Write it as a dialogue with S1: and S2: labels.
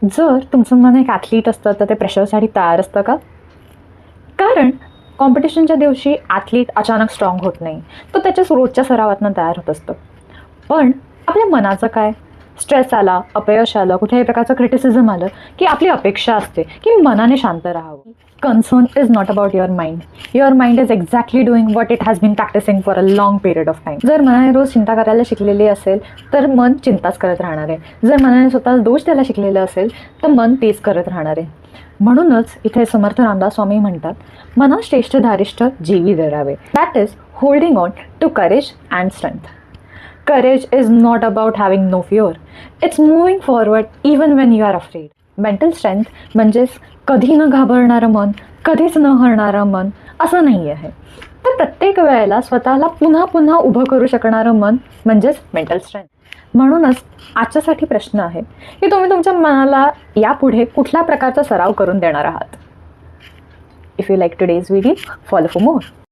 S1: जर तुमचं मन एक ॲथलीट असतं तर ते प्रेशरसाठी तयार असतं का? कारण कॉम्पिटिशनच्या दिवशी ॲथलीट अचानक स्ट्रॉंग होत नाही, तो त्याच्या रोजच्या सरावातनं तयार होत असतं. पण आपल्या मनाचं काय? स्ट्रेस आला, अपयश आलं, कुठल्याही प्रकारचं क्रिटिसिझम आलं की आपली अपेक्षा असते की मनाने शांत राहावं. Concern is not about your mind. Your mind is exactly doing what it has been practising for a long period of time. जर मनाने रोज चिंता करायला शिकलेली असेल तर मन चिंताच करत राहणार आहे. जर मनाने स्वतःला दोष द्यायला शिकलेलं असेल तर मन तेच करत राहणार आहे. म्हणूनच इथे समर्थ रामदास स्वामी म्हणतात, मना श्रेष्ठ धारिष्ठ जीवी धरावे. That is holding on to courage and strength. Courage is not about having no fear. It's moving forward even when you are afraid. Mental strength म्हणजेच कधी न घाबरणारं मन, कधीच न हरणारं मन असं नाही आहे. तर प्रत्येक वेळेला स्वतःला पुन्हा पुन्हा उभं करू शकणारं मन म्हणजेच मेंटल स्ट्रेंथ. म्हणूनच आजच्यासाठी प्रश्न आहे की तुम्ही तुमच्या मनाला यापुढे कुठल्या प्रकारचा सराव करून देणार आहात. If you like today's video, follow for more.